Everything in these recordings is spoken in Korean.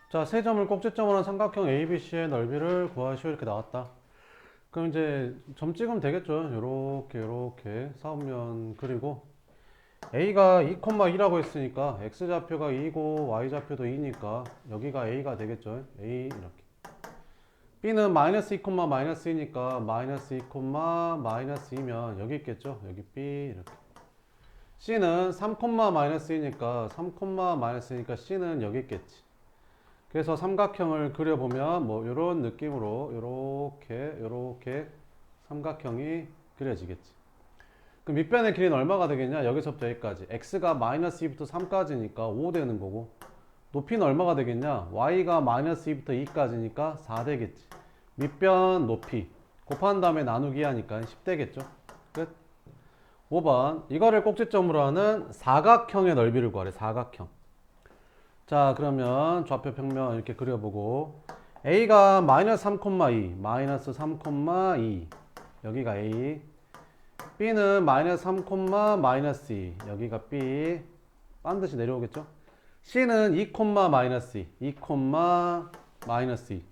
자, 세 점을 꼭지점으로 한 삼각형 ABC의 넓이를 구하시오. 이렇게 나왔다. 그럼 이제 점 찍으면 되겠죠. 요렇게 사분면 그리고 A가 2,2라고 했으니까 X좌표가 2고 Y좌표도 2니까 여기가 A가 되겠죠. A 이렇게. B는 마이너스 2, 마이너스 2니까 마이너스 2, 마이너스 2면 여기 있겠죠. 여기 B 이렇게. C는 3, 마이너스 2니까 3, 마이너스 2니까 C는 여기 있겠지. 그래서 삼각형을 그려보면 뭐 이런 느낌으로 요렇게 삼각형이 그려지겠지. 그럼 밑변의 길이는 얼마가 되겠냐? 여기서부터 여기까지 x가 마이너스 2부터 3까지니까 5 되는 거고, 높이는 얼마가 되겠냐? y가 마이너스 2부터 2까지니까 4 되겠지. 밑변 높이 곱한 다음에 나누기 하니까 10 되겠죠. 끝. 5번 이거를 꼭지점으로 하는 사각형의 넓이를 구하래. 사각형. 자, 그러면 좌표 평면 이렇게 그려보고 A가 마이너스 3,2 마이너스 3,2 여기가 A, B는 마이너스 3, 마이너스 2 여기가 B, 반드시 내려오겠죠. C는 2, 마이너스 2 2, 마이너스 2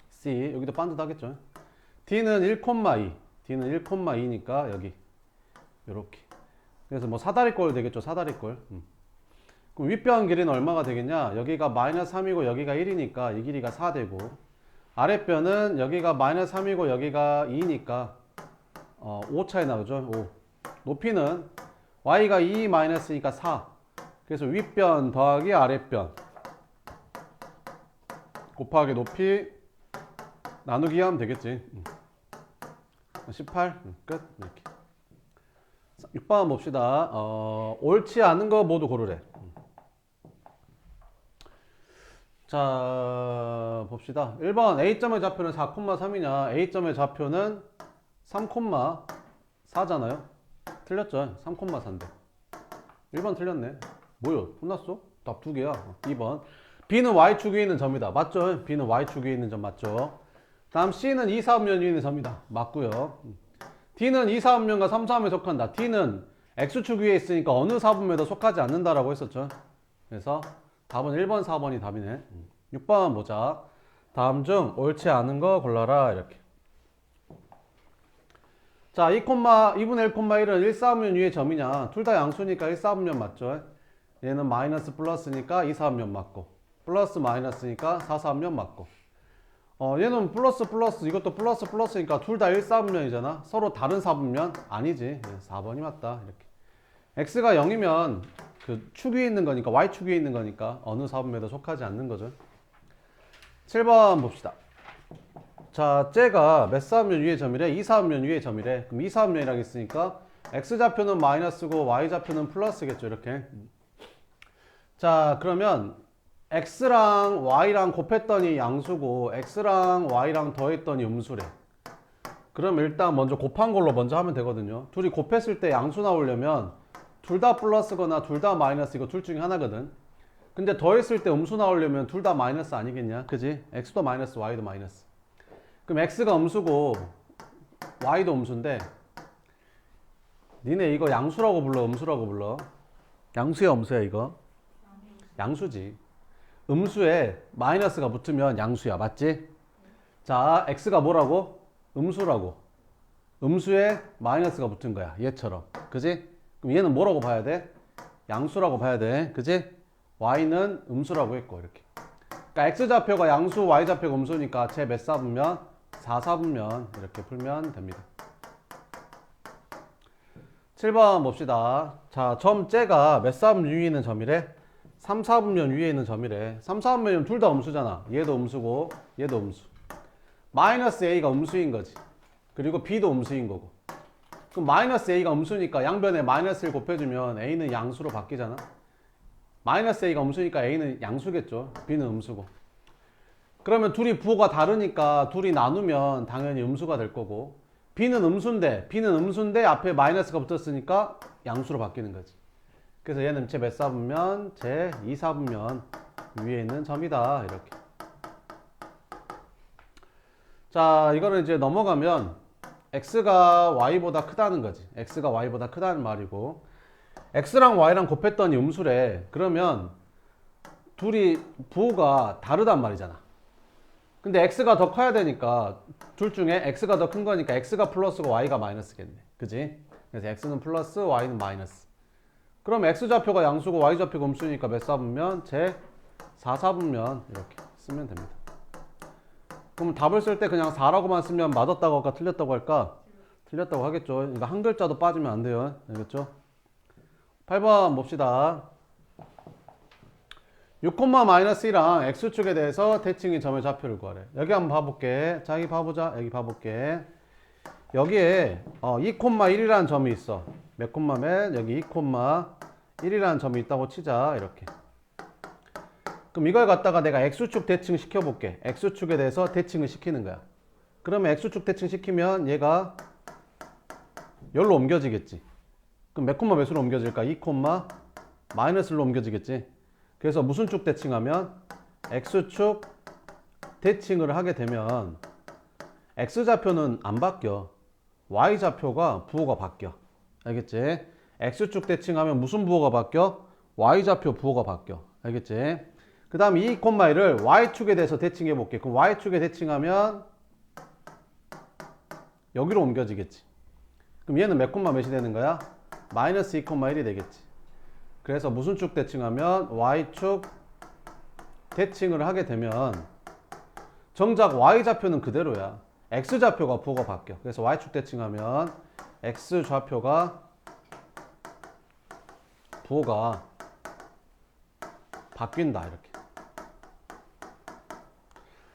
C 여기도 반듯하겠죠. D는 1, 2 D는 1, 2니까 여기 요렇게. 그래서 뭐 사다리꼴 되겠죠. 사다리꼴. 그럼 윗변 길이는 얼마가 되겠냐? 여기가 마이너스 3이고 여기가 1이니까 이 길이가 4 되고, 아랫변은 여기가 마이너스 3이고 여기가 2니까 5 차이 나죠. 5. 높이는 y가 2 마이너스니까 4. 그래서 윗변 더하기 아랫변 곱하기 높이 나누기 하면 되겠지. 18. 끝. 이렇게. 6번 봅시다. 옳지 않은 거 모두 고르래. 자, 봅시다. 1번 A점의 좌표는 4,3이냐? A점의 좌표는 3,4잖아요. 틀렸죠? 3,4인데 1번 틀렸네. 뭐요? 혼났어? 답 두 개야. 2번 B는 Y축 위에 있는 점이다. 맞죠? B는 Y축 위에 있는 점 맞죠? 다음 C는 2, 4분면 위에 있는 점이다. 맞고요. D는 2, 4분면과 3, 4분면에 속한다. D는 X축 위에 있으니까 어느 4분면에도 속하지 않는다라고 했었죠. 그래서 답은 1번, 4번이 답이네. 6번 보자. 다음 중 옳지 않은 거 골라라. 이렇게. 자, 2분의 1,1은 1, 4분면 위의 점이냐? 둘 다 양수니까 1, 4분면 맞죠? 얘는 마이너스 플러스니까 2, 4분면 맞고, 플러스 마이너스니까 4, 4분면 맞고, 얘는 플러스 플러스 이것도 플러스 플러스니까 둘 다 1, 4분면이잖아. 서로 다른 4분면 아니지. 4번이 맞다. 이렇게. x가 0이면 그 축 위에 있는 거니까 y축 위에 있는 거니까 어느 4분면에도 속하지 않는 거죠. 7번 봅시다. 자, 쟤가 몇 4분면 위의 점이래? 2, 4분면 위의 점이래. 그럼 2, 4분면이라고 했으니까 x좌표는 마이너스고 y좌표는 플러스겠죠. 이렇게. 자, 그러면 x랑 y랑 곱했더니 양수고 x랑 y랑 더했더니 음수래. 그럼 일단 먼저 곱한 걸로 먼저 하면 되거든요. 둘이 곱했을 때 양수 나오려면 둘 다 플러스거나 둘 다 마이너스이고 둘 중에 하나거든. 근데 더했을 때 음수 나오려면 둘 다 마이너스 아니겠냐? 그지? x도 마이너스 y도 마이너스. 그럼 x가 음수고 y도 음수인데 니네 이거 양수라고 불러 음수라고 불러? 양수야 음수야 이거? 양수지. 음수에 마이너스가 붙으면 양수야. 맞지? 자, x가 뭐라고? 음수라고. 음수에 마이너스가 붙은 거야. 얘처럼. 그지? 그럼 얘는 뭐라고 봐야 돼? 양수라고 봐야 돼. 그지? y는 음수라고 했고 이렇게. 그러니까 x좌표가 양수, y좌표가 음수니까 제 몇 사분면? 4, 사분면 이렇게 풀면 됩니다. 7번 봅시다. 자, 점 째가 몇 사분면 위에 있는 점이래? 3, 4분면 위에 있는 점이래. 3, 4분면이면 둘 다 음수잖아. 얘도 음수고 얘도 음수. 마이너스 a가 음수인 거지. 그리고 b도 음수인 거고. 그럼 마이너스 a가 음수니까 양변에 마이너스 1 곱해주면 a는 양수로 바뀌잖아. 마이너스 a가 음수니까 a는 양수겠죠. b는 음수고. 그러면 둘이 부호가 다르니까 둘이 나누면 당연히 음수가 될 거고, b는 음수인데 앞에 마이너스가 붙었으니까 양수로 바뀌는 거지. 그래서 얘는 제 몇 사분면? 제 2, 사분면 위에 있는 점이다. 이렇게. 자, 이거를 이제 넘어가면 x가 y보다 크다는 거지. x가 y보다 크다는 말이고, x랑 y랑 곱했더니 음수래. 그러면 둘이 부호가 다르단 말이잖아. 근데 x가 더 커야 되니까 둘 중에 x가 더 큰 거니까 x가 플러스고 y가 마이너스겠네. 그지? 그래서 x는 플러스 y는 마이너스. 그럼 x좌표가 양수고 y좌표가 음수니까 몇 사분면? 제 4사분면 이렇게 쓰면 됩니다. 그럼 답을 쓸 때 그냥 4라고만 쓰면 맞았다고 할까 틀렸다고 할까? 틀렸다고 하겠죠. 그러니까 한 글자도 빠지면 안 돼요. 알겠죠? 8번 봅시다. 6,-1랑 x축에 대해서 대칭인 점의 좌표를 구하래. 여기 한번 봐볼게. 자, 여기 봐보자. 여기 봐볼게. 여기에 2,1이라는 점이 있어. 몇 콤마면? 여기 2,1이라는 점이 있다고 치자. 이렇게. 그럼 이걸 갖다가 내가 x축 대칭 시켜볼게. x축에 대해서 대칭을 시키는 거야. 그러면 x축 대칭 시키면 얘가 여기로 옮겨지겠지. 그럼 몇 콤마 몇으로 옮겨질까? 2,-1로 옮겨지겠지. 그래서 무슨 축 대칭하면? x축 대칭을 하게 되면 x좌표는 안 바뀌어. y좌표가 부호가 바뀌어. 알겠지? x축 대칭하면 무슨 부호가 바뀌어? y좌표 부호가 바뀌어. 알겠지? 그 다음 2,1을 y축에 대해서 대칭해 볼게. 그럼 y축에 대칭하면 여기로 옮겨지겠지. 그럼 얘는 몇 콤마 몇이 되는 거야? 마이너스 2,1이 되겠지. 그래서 무슨 축 대칭하면? y축 대칭을 하게 되면 정작 y좌표는 그대로야. x좌표가 부호가 바뀌어. 그래서 y축 대칭하면 x좌표가 부호가 바뀐다. 이렇게.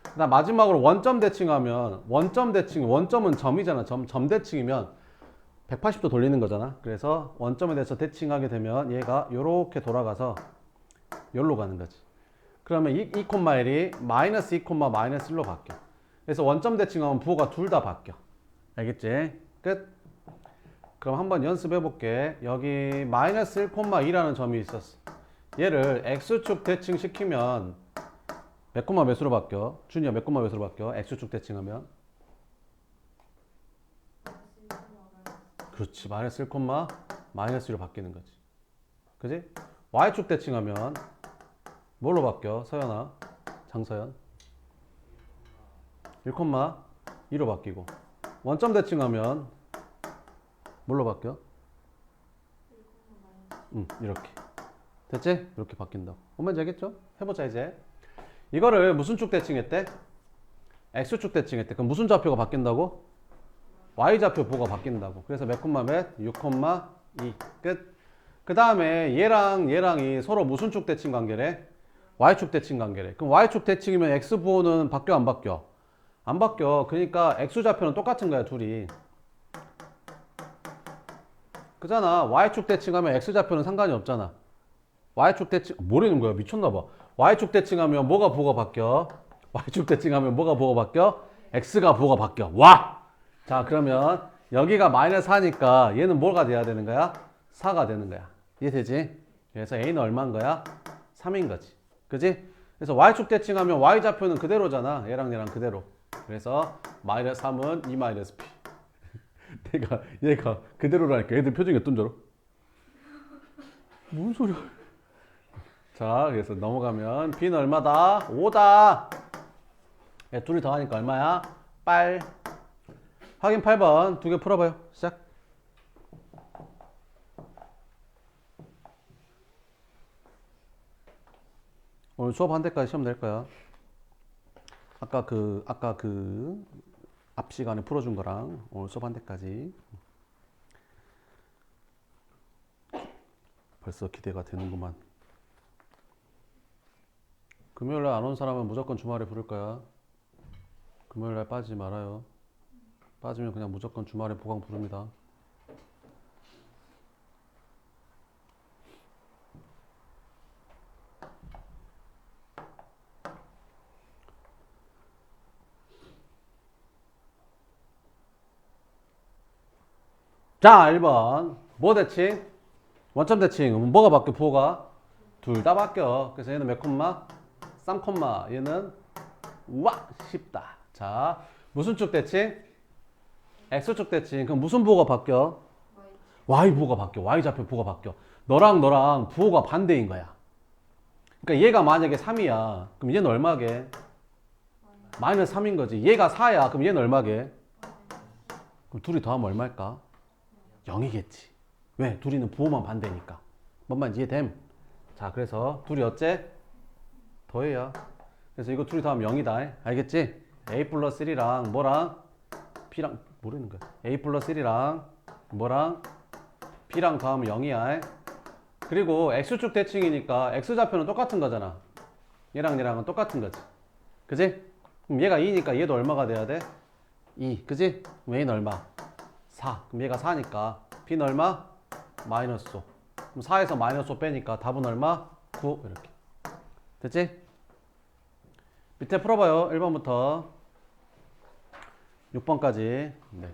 그다음 마지막으로 원점 대칭하면 원점은 점이잖아. 점 대칭이면 180도 돌리는 거잖아. 그래서 원점에 대해서 대칭하게 되면 얘가 요렇게 돌아가서 여기로 가는 거지. 그러면 2,1이 마이너스 2, 마이너스 1로 바뀌어. 그래서 원점 대칭하면 부호가 둘 다 바뀌어. 알겠지? 끝. 그럼 한번 연습해 볼게. 여기 마이너스 1,2라는 점이 있었어. 얘를 x축 대칭 시키면 몇 콤마 몇으로 바뀌어? 준이야 몇 콤마 몇으로 바뀌어? x축 대칭하면? 그렇지. 마이너스 1, 마이너스 1로 바뀌는 거지. 그지? y축 대칭하면 뭘로 바뀌어? 서연아, 장서연 1,2로 바뀌고 원점 대칭하면 뭘로 바뀌어? 이렇게. 됐지? 이렇게 바뀐다고. 뭔지 알겠죠? 해보자 이제. 이거를 무슨 축 대칭했대? x축 대칭했대. 그럼 무슨 좌표가 바뀐다고? y좌표 부호가 바뀐다고. 그래서 몇 콤마 몇? 6,2. 끝. 그 다음에 얘랑이 서로 무슨 축 대칭 관계래? y축 대칭 관계래. 그럼 y축 대칭이면 x 부호는 바뀌어 안 바뀌어? 안 바뀌어. 그러니까 x좌표는 똑같은 거야 둘이. 그잖아. y축 대칭하면 x좌표는 상관이 없잖아. y축 대칭 뭐라는 거야? 미쳤나봐. y축 대칭하면 뭐가 부호가 바뀌어? y축 대칭하면 뭐가 부호가 바뀌어? x가 부호가 바뀌어. 와! 자, 그러면 여기가 마이너스 4니까 얘는 뭐가 돼야 되는 거야? 4가 되는 거야. 이해되지? 그래서 a는 얼마인 거야? 3인 거지. 그지? 그래서 y축 대칭하면 y좌표는 그대로잖아. 얘랑 그대로. 그래서 마이너스 3은 2 마이너스 p. 얘가 그대로라니까. 애들 표정이 어떤 줄 알아? 뭔 소리야? 자, 그래서 넘어가면 b는 얼마다? 5다. 둘이 더하니까 얼마야? 8. 확인 8번 두 개 풀어봐요. 시작. 오늘 수업 한 대까지 시험 낼 거야. 아까 그 앞 시간에 풀어준 거랑 오늘 수업 한 대까지. 벌써 기대가 되는구만. 금요일날 안 온 사람은 무조건 주말에 부를 거야. 금요일날 빠지지 말아요. 빠지면 그냥 무조건 주말에 보강 부릅니다. 자, 1번. 뭐 대칭? 원점 대칭. 뭐가 바뀌어? 부호가? 둘 다 바뀌어. 그래서 얘는 몇 콤마? 3 콤마. 얘는 우와! 쉽다. 자, 무슨 축 대칭? x축 대칭. 그럼 무슨 부호가 바뀌어? y 부호가 바뀌어. y좌표 부호가 바뀌어. 너랑 부호가 반대인 거야. 그러니까 얘가 만약에 3이야. 그럼 얘는 얼마게? 마이너스 3인 거지. 얘가 4야. 그럼 얘는 얼마게? 그럼 둘이 더하면 얼마일까? 0이겠지. 왜? 둘이는 부호만 반대니까. 뭔 말인지 이해됨? 자, 그래서 둘이 어째? 더해야. 그래서 이거 둘이 더하면 0이다. 알겠지? a 플러스 1이랑 뭐랑? b랑 모르는 거야. a 플러스 1이랑 뭐랑? b랑 더하면 0이야. 그리고 x축 대칭이니까 x좌표는 똑같은 거잖아. 얘랑 얘랑은 똑같은 거지. 그지? 그럼 얘가 2니까 얘도 얼마가 돼야 돼? 2. 그지? 그럼 a는 얼마? 4. 그럼 얘가 4니까 b는 얼마? 마이너스 5. 그럼 4에서 마이너스 5 빼니까 답은 얼마? 9. 이렇게. 됐지? 밑에 풀어봐요. 1번부터 6번까지. 네.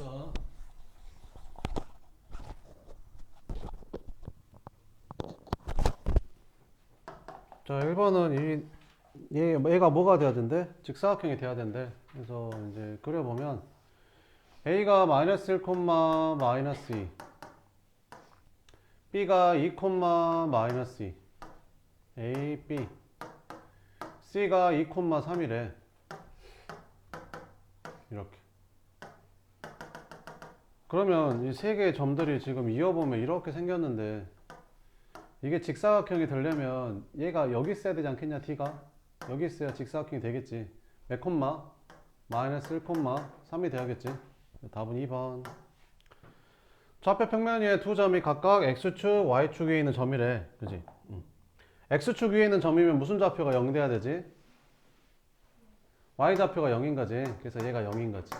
됐어. 자, 1번은 얘가 뭐가 돼야 된대? 직사각형이 돼야 된대. 그래서 이제 그려보면 A가 마이너스 1, 마이너스 2, B가 2, 마이너스 2, A, B, C가 2, 3이래. 이렇게. 그러면 이 세 개의 점들이 지금 이어보면 이렇게 생겼는데 이게 직사각형이 되려면 얘가 여기 있어야 되지 않겠냐, T가? 여기 있어야 직사각형이 되겠지. 몇 콤마? 마이너스 1 콤마 3이 돼야겠지. 답은 2번. 좌표 평면 위에 두 점이 각각 x축, y축 위에 있는 점이래. 그지? x축 위에 있는 점이면 무슨 좌표가 0 돼야 되지? y좌표가 0인 거지. 그래서 얘가 0인 거지.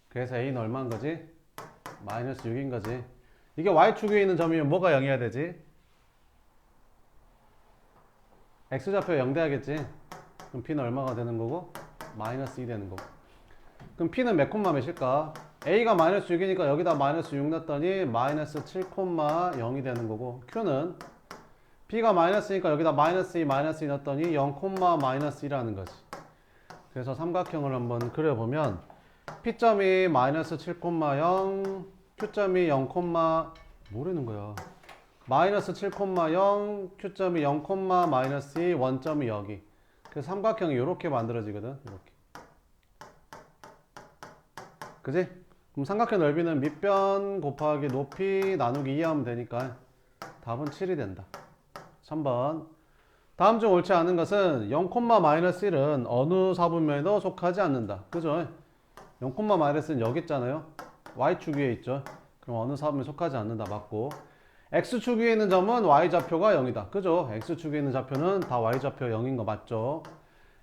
그래서 a는 얼마인 거지? 마이너스 6인 거지. 이게 y축 위에 있는 점이면 뭐가 0이어야 되지? x좌표가 0 돼야겠지. 그럼 p는 얼마가 되는 거고? 마이너스 2 되는 거고. 그럼 p는 몇 콤마 몇일까? a가 마이너스 6이니까 여기다 마이너스 6 넣었더니 마이너스 7 콤마 0이 되는 거고, q는 b가 마이너스니까 여기다 마이너스 2 넣었더니 0 콤마 마이너스 2라는 거지. 그래서 삼각형을 한번 그려보면 p점이 마이너스 7 콤마 0, q점이 0 콤마 뭐라는 거야? 마이너스 7 콤마 0, q점이 0 콤마 마이너스 2, 원점이 여기. 그래서 삼각형이 이렇게 만들어지거든. 이렇게. 그지? 그럼 삼각형 넓이는 밑변 곱하기 높이 나누기 2 하면 되니까 답은 7이 된다. 3번. 다음 중 옳지 않은 것은 0, 마이너스 1은 어느 사분면에도 속하지 않는다. 그죠? 0, 마이너스 1은 여기 있잖아요. y축 위에 있죠. 그럼 어느 사분면에 속하지 않는다. 맞고. x축 위에 있는 점은 y좌표가 0이다. 그죠? x축 위에 있는 좌표는 다 y좌표 0인 거 맞죠?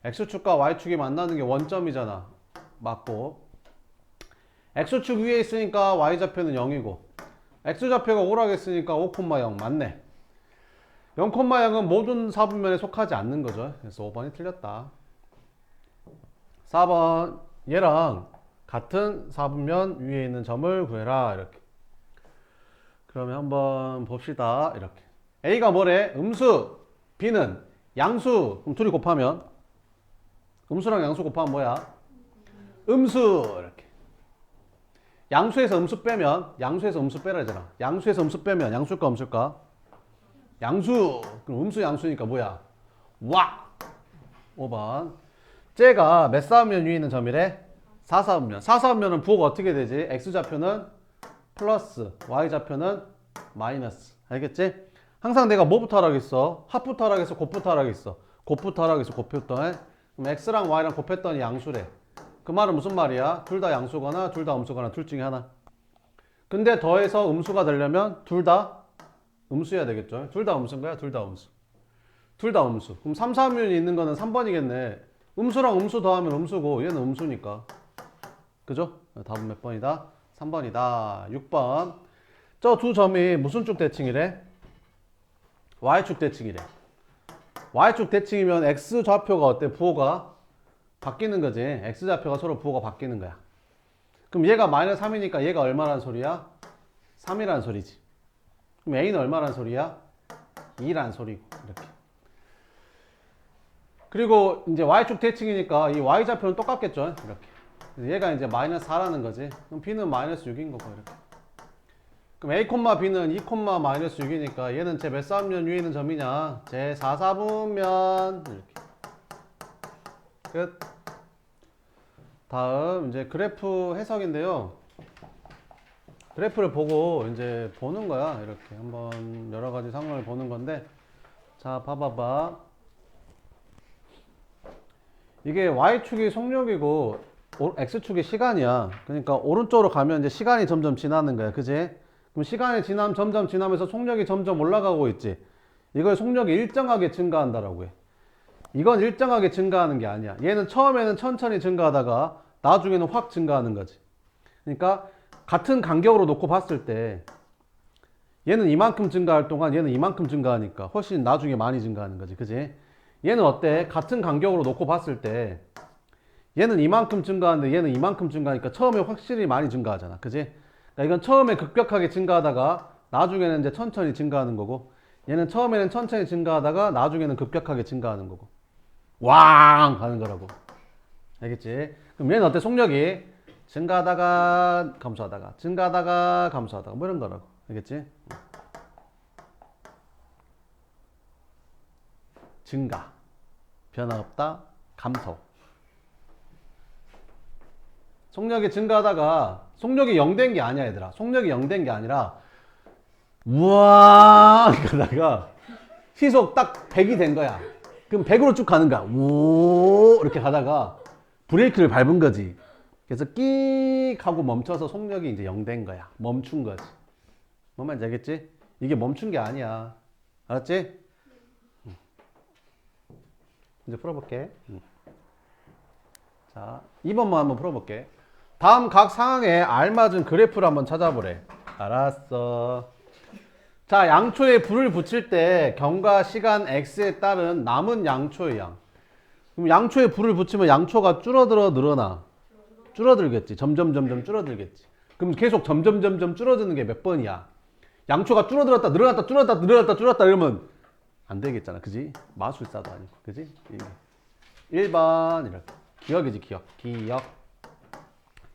x축과 y축이 만나는 게 원점이잖아. 맞고. x축 위에 있으니까 y좌표는 0이고 x좌표가 오락했으니까 5, 0 맞네. 0, 0은 모든 사분면에 속하지 않는 거죠. 그래서 5번이 틀렸다. 4번. 얘랑 같은 사분면 위에 있는 점을 구해라. 이렇게. 그러면 한번 봅시다. 이렇게. A가 뭐래? 음수. B는 양수. 그럼 둘이 곱하면 음수랑 양수 곱하면 뭐야? 음수. 이렇게. 양수에서 음수 빼면 양수에서 음수 빼라 하잖아. 양수에서 음수 빼면 양수일까 음수일까? 양수. 그럼 음수 양수니까 뭐야? 와. 5번. 쟤가 몇 사분면 위에 있는 점이래? 4사분면. 4사분면은 부호가 어떻게 되지? x좌표는 플러스, y좌표는 마이너스. 알겠지? 항상 내가 뭐부터 하라겠어? 합부터 하라겠어? 곱부터 하라겠어? 곱부터 하라겠어? 곱부터 해? 그럼 x랑 y랑 곱했더니 양수래. 그 말은 무슨 말이야? 둘 다 양수거나 둘 다 음수거나 둘 중에 하나. 근데 더해서 음수가 되려면 둘 다 음수여야 되겠죠? 둘 다 음수인 거야? 둘 다 음수. 둘 다 음수. 그럼 3, 4면이 있는 거는 3번이겠네. 음수랑 음수 더하면 음수고 얘는 음수니까. 그죠? 답은 몇 번이다? 3번이다. 6번. 저 두 점이 무슨 쭉 대칭이래? y축 대칭이래. y축 대칭이면 x좌표가 어때? 부호가 바뀌는 거지. x좌표가 서로 부호가 바뀌는 거야. 그럼 얘가 마이너스 3이니까 얘가 얼마란 소리야? 3이란 소리지. 그럼 a는 얼마란 소리야? 2란 소리고. 이렇게. 그리고 이제 y축 대칭이니까 이 y좌표는 똑같겠죠. 이렇게. 얘가 이제 마이너스 4라는 거지. 그럼 b는 마이너스 6인 거고. 이렇게. 그럼 a, b는 2, 마이너스 6이니까 얘는 제 몇 사분면 위에 있는 점이냐? 제 4사분면. 이렇게. 끝. 다음 이제 그래프 해석인데요. 그래프를 보고 이제 보는 거야. 이렇게 한번 여러 가지 상황을 보는 건데, 자 봐봐봐. 이게 y축이 속력이고 x축이 시간이야. 그러니까 오른쪽으로 가면 이제 시간이 점점 지나는 거야. 그지? 그럼 시간이 점점 지나면서 속력이 점점 올라가고 있지. 이걸 속력이 일정하게 증가한다라고 해. 이건 일정하게 증가하는 게 아니야. 얘는 처음에는 천천히 증가하다가 나중에는 확 증가하는 거지. 그러니까 같은 간격으로 놓고 봤을 때 얘는 이만큼 증가할 동안 얘는 이만큼 증가하니까 훨씬 나중에 많이 증가하는 거지. 그지? 얘는 어때? 같은 간격으로 놓고 봤을 때 얘는 이만큼 증가하는데 얘는 이만큼 증가하니까 처음에 확실히 많이 증가하잖아. 그지? 그러니까 이건 처음에 급격하게 증가하다가 나중에는 이제 천천히 증가하는 거고, 얘는 처음에는 천천히 증가하다가 나중에는 급격하게 증가하는 거고, 왕 하는 거라고. 알겠지? 그럼 얘는 어때? 속력이 증가하다가 감소하다가 증가하다가 감소하다가 뭐 이런 거라고. 알겠지? 증가, 변화 없다, 감소. 속력이 증가하다가 속력이 0 된 게 아니야 얘들아. 속력이 0 된 게 아니라 우와 그러다가 시속 딱 100이 된 거야. 그럼 100으로 쭉 가는 거야. 오 이렇게 가다가 브레이크를 밟은 거지. 그래서 끼익 하고 멈춰서 속력이 이제 0 된 거야. 멈춘 거지. 뭔 말인지 알겠지? 이게 멈춘 게 아니야. 알았지? 이제 풀어볼게. 자, 2번만 한번 풀어볼게. 다음 각 상황에 알맞은 그래프를 한번 찾아보래. 알았어. 자, 양초에 불을 붙일 때 경과 시간 x에 따른 남은 양초의 양. 그럼 양초에 불을 붙이면 양초가 줄어들어 늘어나? 줄어들겠지. 점점 줄어들겠지. 그럼 계속 점점 줄어드는 게 몇 번이야? 양초가 줄어들었다 늘어났다 줄어들었다 이러면 안 되겠잖아. 그지? 마술사도 아니고. 그지? 1번 이렇게. 기억이지 기억.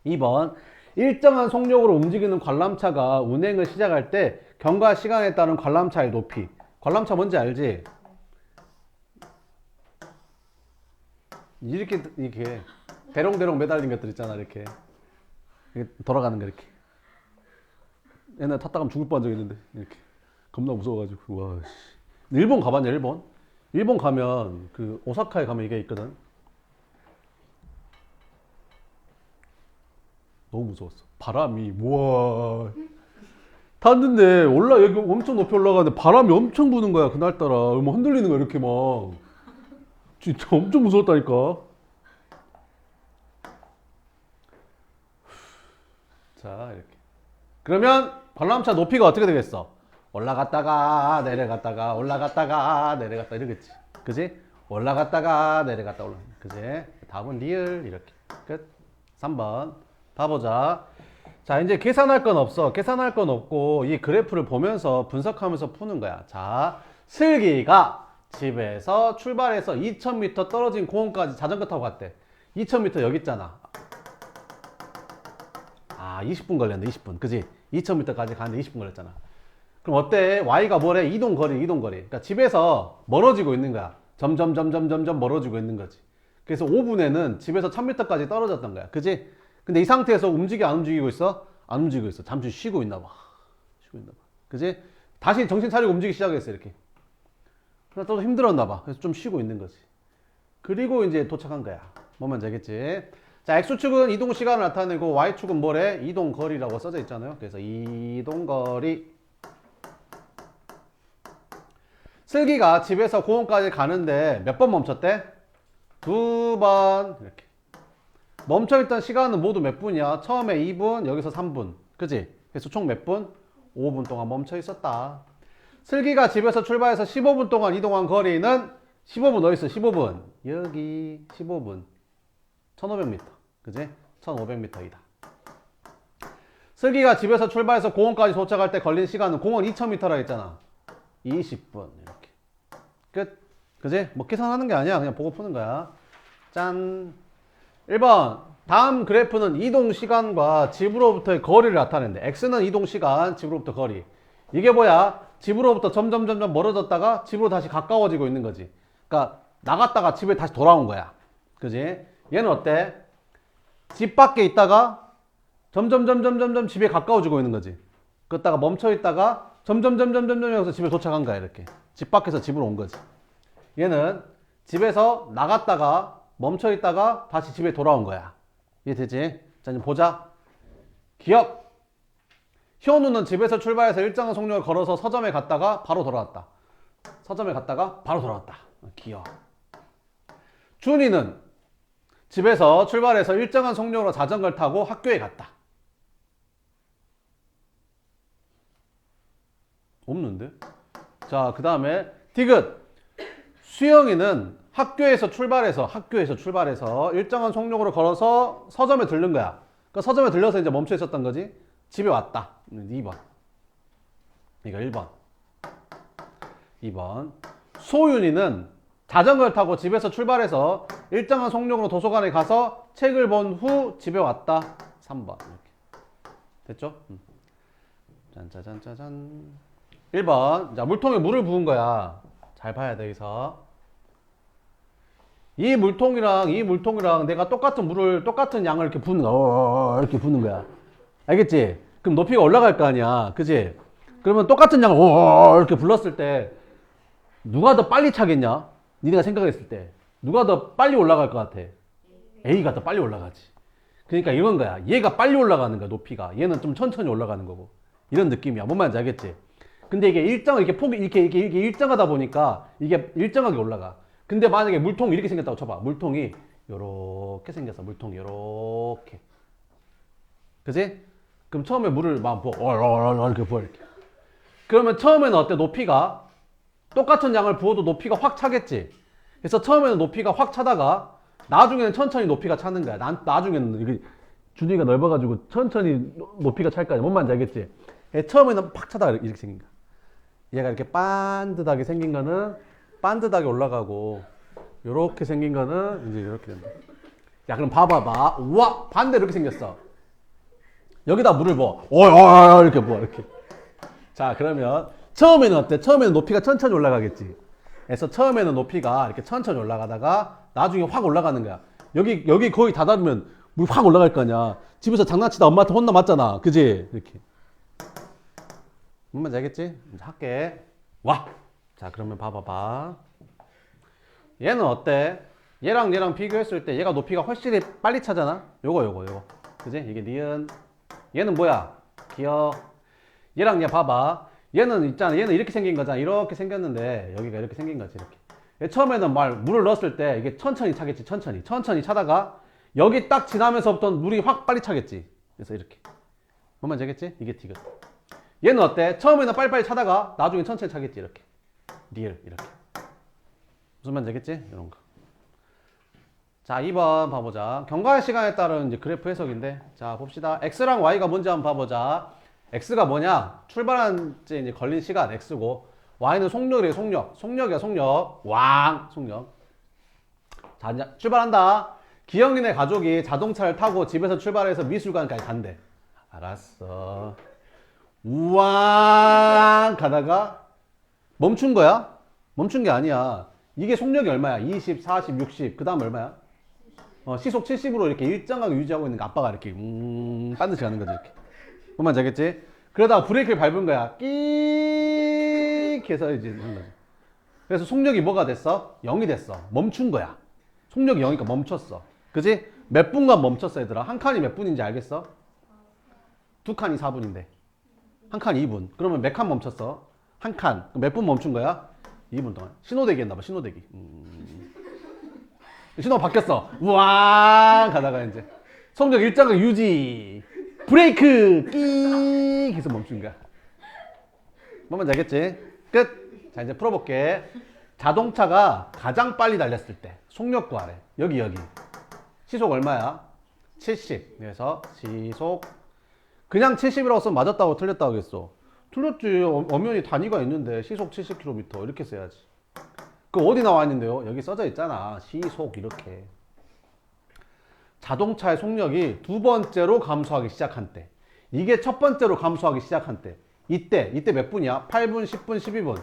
2번 일정한 속력으로 움직이는 관람차가 운행을 시작할 때 경과 시간에 따른 관람차의 높이. 관람차 뭔지 알지? 이렇게 대롱대롱 매달린 것들 있잖아. 이렇게 돌아가는 거 이렇게. 옛날에 탔다가 죽을 뻔한 적 있는데 이렇게 겁나 무서워가지고. 와 씨. 일본 가봤냐? 일본 가면 그 오사카에 가면 이게 있거든. 너무 무서웠어. 바람이 우와 탔는데 여기 엄청 높이 올라가는데 바람이 엄청 부는 거야. 그날따라 뭐 흔들리는 거야 이렇게 막. 진짜 엄청 무서웠다니까. 자 이렇게. 그러면 관람차 높이가 어떻게 되겠어? 올라갔다가 내려갔다가 올라갔다가 내려갔다 이러겠지. 그지? 올라갔다가 내려갔다 그지? 답은 리을 이렇게. 끝. 3번 봐보자. 자 이제 계산할 건 없어. 계산할 건 없고 이 그래프를 보면서 분석하면서 푸는 거야. 자 슬기가 집에서 출발해서 2000m 떨어진 공원까지 자전거 타고 갔대. 2000m 여기 있잖아. 20분 걸렸네. 20분. 그지? 2000m까지 가는데 20분 걸렸잖아. 그럼 어때? Y가 뭐래? 이동거리. 그러니까 집에서 멀어지고 있는 거야. 점점 멀어지고 있는 거지. 그래서 5분에는 집에서 1000m까지 떨어졌던 거야. 그지? 근데 이 상태에서 안 움직이고 있어? 안 움직이고 있어. 잠시 쉬고 있나 봐. 그지? 다시 정신 차리고 움직이기 시작했어. 이렇게. 그러다 또 힘들었나 봐. 그래서 좀 쉬고 있는 거지. 그리고 이제 도착한 거야. 뭐만 되겠지? 자, X축은 이동 시간을 나타내고 Y축은 뭐래? 이동 거리라고 써져 있잖아요. 그래서 이동 거리. 슬기가 집에서 공원까지 가는데 몇 번 멈췄대? 2번. 이렇게. 멈춰있던 시간은 모두 몇 분이야? 처음에 2분, 여기서 3분. 그지? 그래서 총 몇 분? 5분 동안 멈춰 있었다. 슬기가 집에서 출발해서 15분 동안 이동한 거리는 15분 어디 있어? 15분. 여기 15분. 1500m. 그지? 1500m이다. 슬기가 집에서 출발해서 공원까지 도착할 때 걸린 시간은 공원 2000m라 했잖아. 20분. 이렇게. 끝. 그지? 뭐 계산하는 게 아니야. 그냥 보고 푸는 거야. 짠. 1번. 다음 그래프는 이동 시간과 집으로부터의 거리를 나타낸대. X는 이동 시간, 집으로부터 거리. 이게 뭐야? 집으로부터 점점 멀어졌다가 집으로 다시 가까워지고 있는 거지. 그러니까 나갔다가 집에 다시 돌아온 거야. 그지? 얘는 어때? 집 밖에 있다가 점점 집에 가까워지고 있는 거지. 그러다가 멈춰 있다가 점점 여기서 집에 도착한 거야. 이렇게. 집 밖에서 집으로 온 거지. 얘는 집에서 나갔다가 멈춰 있다가 다시 집에 돌아온 거야. 이해되지? 자, 이제 보자. 기억. 현우는 집에서 출발해서 일정한 속력을 걸어서 서점에 갔다가 바로 돌아왔다. 기억. 준이는 집에서 출발해서 일정한 속력으로 자전거를 타고 학교에 갔다. 없는데? 자, 그 다음에 디귿. 수영이는 학교에서 출발해서 일정한 속력으로 걸어서 서점에 들른 거야. 그러니까 서점에 들려서 이제 멈춰 있었던 거지. 집에 왔다. 2번. 이거 1번. 2번. 소윤이는 자전거를 타고 집에서 출발해서 일정한 속력으로 도서관에 가서 책을 본 후 집에 왔다. 3번. 이렇게. 됐죠? 짠짜잔짜잔. 1번. 자, 물통에 물을 부은 거야. 잘 봐야 돼, 여기서. 이 물통이랑 내가 똑같은 양을 이렇게 부는 거야. 이렇게 부는 거야. 알겠지? 그럼 높이가 올라갈 거 아니야. 그지? 그러면 똑같은 양을 이렇게 불렀을 때 누가 더 빨리 차겠냐? 니네가 생각했을 때 누가 더 빨리 올라갈 것 같아? A가 더 빨리 올라가지. 그러니까 이런 거야. 얘가 빨리 올라가는 거야, 높이가. 얘는 좀 천천히 올라가는 거고. 이런 느낌이야. 뭔 말인지 알겠지? 근데 이게 이렇게 폭이 이렇게 일정하다 보니까 이게 일정하게 올라가. 근데 만약에 물통이 이렇게 생겼다고 쳐봐. 물통이 요렇게 생겼어. 물통이 요렇게. 그지? 그럼 처음에 물을 막 부어. 이렇게 부어, 이렇게. 그러면 처음에는 어때? 높이가 똑같은 양을 부어도 높이가 확 차겠지? 그래서 처음에는 높이가 확 차다가 나중에는 천천히 높이가 차는 거야. 나중에는 이게 주둥이가 넓어가지고 천천히 높이가 찰 거야. 뭔 말인지 알겠지? 처음에는 팍 차다가 이렇게 생긴 거야. 얘가 이렇게 반듯하게 생긴 거는 반듯하게 올라가고 이렇게 생긴 거는 이제 이렇게 된다. 야, 그럼 봐봐봐. 우와, 반대로 이렇게 생겼어. 여기다 물을 부어. 이렇게 부어, 이렇게. 자, 그러면 처음에는 어때? 처음에는 높이가 천천히 올라가겠지. 그래서 처음에는 높이가 이렇게 천천히 올라가다가 나중에 확 올라가는 거야. 여기 거의 다 닿으면 물 확 올라갈 거 아니야. 집에서 장난치다 엄마한테 혼나 맞잖아. 그지? 이렇게. 뭔 말인지 알겠지? 이제 할게. 와! 자, 그러면 봐봐봐. 얘는 어때? 얘랑 비교했을 때 얘가 높이가 훨씬 빨리 차잖아? 요거. 그지? 이게 니은. 얘는 뭐야? 기어. 얘랑 얘 봐봐. 얘는 있잖아. 얘는 이렇게 생긴 거잖아. 이렇게 생겼는데 여기가 이렇게 생긴 거지. 이렇게. 처음에는 물을 넣었을 때 이게 천천히 차겠지. 천천히 차다가 여기 딱 지나면서부터 물이 확 빨리 차겠지. 그래서 이렇게. 뭔 말인지 알겠지? 이게 디귿. 얘는 어때? 처음에는 빨리빨리 차다가 나중에 천천히 차겠지. 이렇게. 리을. 이렇게. 무슨 말인지 알겠지? 이런 거. 자, 2번 봐보자. 경과의 시간에 따른 이제 그래프 해석인데. 자, 봅시다. X랑 Y가 뭔지 한번 봐보자. X가 뭐냐? 출발한 이제 걸린 시간 X고, Y는 속력이래, 속력. 속력이야, 속력. 속력. 자, 이제 출발한다. 기영이네 가족이 자동차를 타고 집에서 출발해서 미술관까지 간대. 알았어. 우왕 가다가 멈춘 거야? 멈춘 게 아니야. 이게 속력이 얼마야? 20, 40, 60. 그 다음 얼마야? 시속 70으로 이렇게 일정하게 유지하고 있는 거 아빠가 이렇게 반드시 가는 거지, 이렇게. 뭔 말인지 알겠지? 그러다가 브레이크를 밟은 거야. 끼익 해서 이제 하는 거지. 그래서 속력이 뭐가 됐어? 0이 됐어. 멈춘 거야. 속력이 0이니까 멈췄어. 그지? 몇 분간 멈췄어, 얘들아? 한 칸이 몇 분인지 알겠어? 두 칸이 4분인데. 한 칸 2분. 그러면 몇 칸 멈췄어? 한 칸. 몇 분 멈춘 거야? 2분 동안. 신호대기 했나봐, 신호대기. 신호가 바뀌었어. 우와 가다가 이제 속력 일정을 유지. 브레이크 끼익 해서 멈춘 거야. 뭔지 알겠지? 끝. 자, 이제 풀어볼게. 자동차가 가장 빨리 달렸을 때 속력 구하래. 여기 시속 얼마야? 70. 그래서 시속 그냥 70이라고 쓰면 맞았다고 틀렸다고 하겠어. 틀렸지. 엄연히 단위가 있는데 시속 70km 이렇게 써야지. 그 어디 나와 있는데요? 여기 써져 있잖아. 시속 이렇게. 자동차의 속력이 두 번째로 감소하기 시작한 때. 이게 첫 번째로 감소하기 시작한 때. 이때 몇 분이야? 8분, 10분, 12분.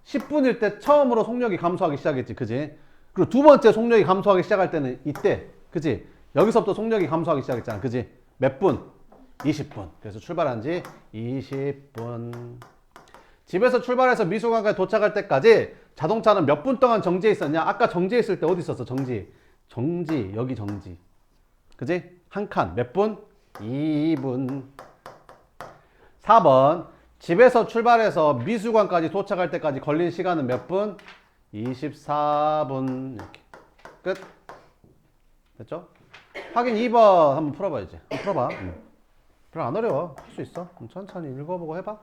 10분일 때 처음으로 속력이 감소하기 시작했지. 그지? 그리고 두 번째 속력이 감소하기 시작할 때는 이때. 그지? 여기서부터 속력이 감소하기 시작했잖아. 그지? 몇 분? 20분. 그래서 출발한 지 20분. 집에서 출발해서 미술관까지 도착할 때까지 자동차는 몇 분 동안 정지해 있었냐? 아까 정지해 있을 때 어디 있었어? 정지. 여기 정지. 그지? 한 칸. 몇 분? 2분. 4번. 집에서 출발해서 미술관까지 도착할 때까지 걸린 시간은 몇 분? 24분. 이렇게. 끝. 됐죠? 확인 2번 한번 풀어봐야지. 풀어봐. 별로 안 어려워. 할 수 있어. 천천히 읽어보고 해봐.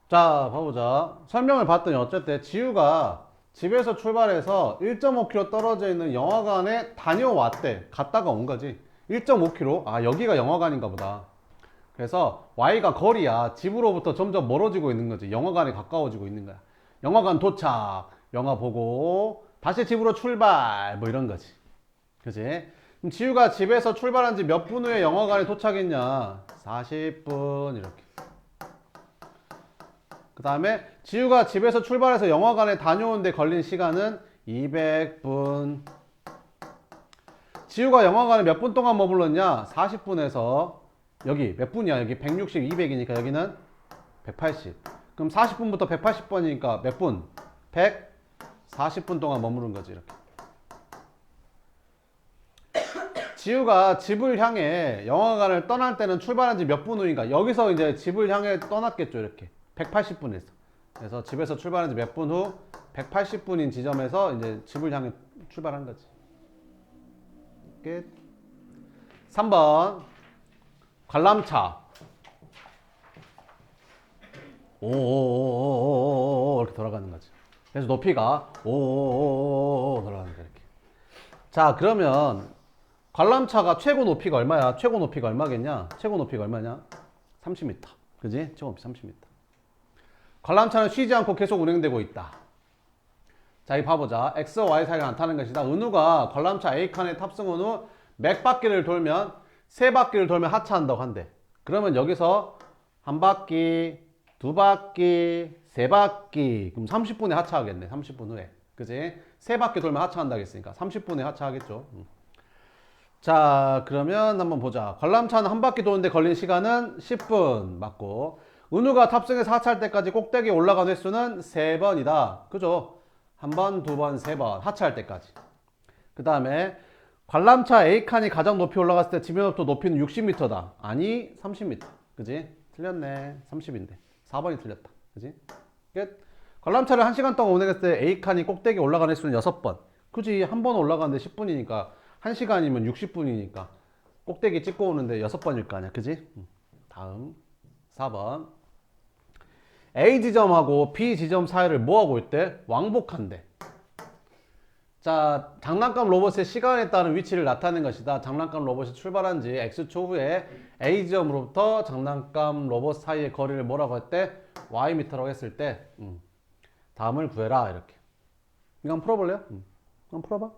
자, 봐보자. 설명을 봤더니 어쨌든 지우가 집에서 출발해서 1.5km 떨어져 있는 영화관에 다녀왔대. 갔다가 온 거지. 1.5km? 아, 여기가 영화관인가 보다. 그래서 Y가 거리야. 집으로부터 점점 멀어지고 있는 거지. 영화관에 가까워지고 있는 거야. 영화관 도착. 영화 보고 다시 집으로 출발. 뭐 이런 거지. 그지? 그럼 지우가 집에서 출발한 지 몇 분 후에 영화관에 도착했냐? 40분 이렇게. 그 다음에 지우가 집에서 출발해서 영화관에 다녀오는데 걸린 시간은 200분. 지우가 영화관에 몇 분 동안 머물렀냐? 40분에서 여기 몇 분이야? 여기 160, 200이니까 여기는 180. 그럼 40분부터 180번이니까 몇 분? 140분 동안 머무른 거지 이렇게. 지우가 집을 향해 영화관을 떠날 때는 출발한 지 몇 분 후인가? 여기서 이제 집을 향해 떠났겠죠 이렇게. 180분에서. 그래서 집에서 출발한 지 몇 분 후 180분인 지점에서 이제 집을 향해 출발한 거지. 끝. 3번 관람차. 오오오오오오 이렇게 돌아가는 거지. 그래서 높이가 오오오오오 돌아가는 거야 이렇게. 자, 그러면 관람차가 최고 높이가 얼마야? 최고 높이가 얼마겠냐? 최고 높이가 얼마냐? 30m. 그지? 최고 높이 30m. 관람차는 쉬지 않고 계속 운행되고 있다. 자, 이 봐보자. X와 Y 사이를 나타내는 것이다. 은우가 관람차 A칸에 탑승한 후 몇 바퀴를 돌면, 세 바퀴를 돌면 하차한다고 한대. 그러면 여기서 한 바퀴, 두 바퀴, 세 바퀴. 그럼 30분에 하차하겠네. 30분 후에. 그지? 세 바퀴 돌면 하차한다고 했으니까 30분에 하차하겠죠. 자, 그러면 한번 보자. 관람차는 한 바퀴 도는데 걸린 시간은 10분. 맞고. 은우가 탑승해서 하차할 때까지 꼭대기에 올라간 횟수는 3번이다. 그죠? 한 번, 두 번, 세 번. 하차할 때까지. 그 다음에 관람차 A칸이 가장 높이 올라갔을 때 지면부터 높이는 60m다. 아니, 30m. 그지? 틀렸네. 30인데. 4번이 틀렸다. 그지? 끝. 관람차를 1시간 동안 운행했을 때 A칸이 꼭대기에 올라간 횟수는 6번. 그지? 한 번 올라가는데 10분이니까 1시간이면 60분이니까 꼭대기 찍고 오는데 6번일 거 아니야. 그지? 다음 4번. A 지점하고 B 지점 사이를 뭐하고 있대? 왕복한대. 자, 장난감 로봇의 시간에 따른 위치를 나타낸 것이다. 장난감 로봇이 출발한 지 X초 후에 A 지점으로부터 장난감 로봇 사이의 거리를 뭐라고 했대? Y미터라고 했을 때 다음을 구해라 이렇게. 이거 한번 풀어볼래요? 한번 풀어봐.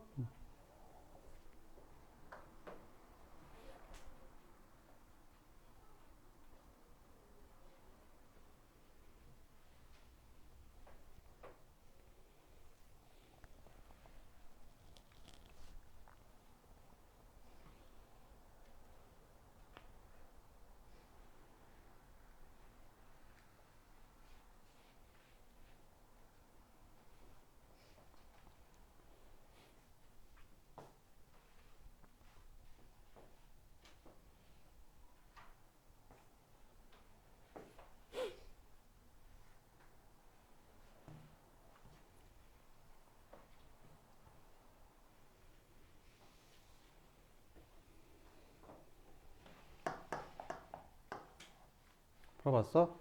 풀어봤어?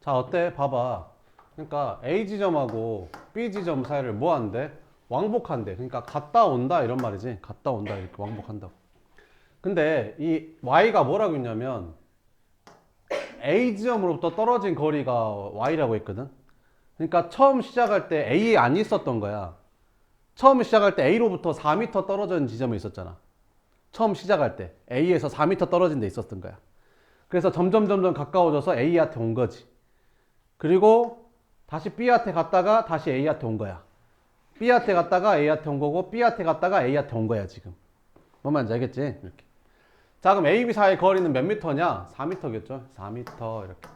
자, 어때? 봐봐. 그러니까 A 지점하고 B 지점 사이를 뭐 한대? 왕복한대. 그러니까 갔다 온다 이런 말이지. 갔다 온다 이렇게 왕복한다고. 근데 이 Y가 뭐라고 했냐면 A 지점으로부터 떨어진 거리가 Y라고 했거든. 그러니까 처음 시작할 때 A에 안 있었던 거야. 처음 시작할 때 A로부터 4m 떨어진 지점에 있었잖아. 처음 시작할 때 A에서 4m 떨어진 데 있었던 거야. 그래서 점점 가까워져서 A한테 온 거지. 그리고 다시 B한테 갔다가 다시 A한테 온 거야. B한테 갔다가 A한테 온 거고 B한테 갔다가 A한테 온 거야 지금. 뭔 말인지 알겠지? 이렇게. 자, 그럼 A, B 사이의 거리는 몇 미터냐? 4m겠죠? 4m 이렇게.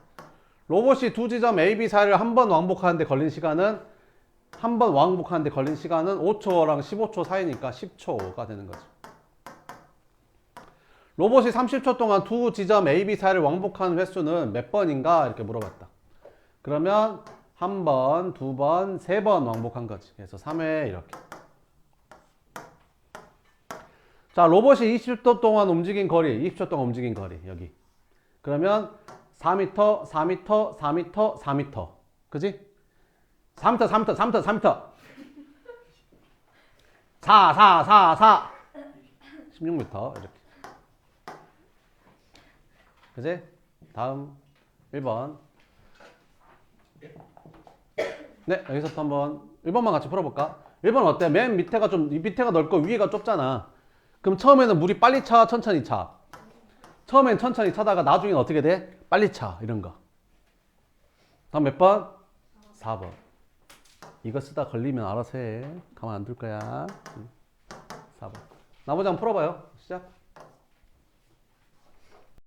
로봇이 두 지점 A, B 사이를 한 번 왕복하는데 걸린 시간은 5초랑 15초 사이니까 10초가 되는 거죠. 로봇이 30초 동안 두 지점 A, B 사이를 왕복하는 횟수는 몇 번인가? 이렇게 물어봤다. 그러면 한 번, 두 번, 세 번 왕복한 거지. 그래서 3회 이렇게. 자, 로봇이 20초 동안 움직인 거리, 20초 동안 움직인 거리 여기. 그러면 4m, 4m, 4m, 4m. 그지? 4m, 4m, 4m, 4m. 4, 4, 4, 4. 16m. 이렇게. 그지? 다음 1번. 네, 여기서부터 한번 1번만 같이 풀어볼까? 1번 어때? 맨 밑에가 좀, 밑에가 넓고 위에가 좁잖아. 그럼 처음에는 물이 빨리 차, 천천히 차? 처음엔 천천히 차다가 나중엔 어떻게 돼? 빨리 차, 이런 거. 다음 몇 번? 4번. 이거 쓰다 걸리면 알아서 해. 가만 안 둘 거야. 4번. 나머지 한번 풀어봐요. 시작.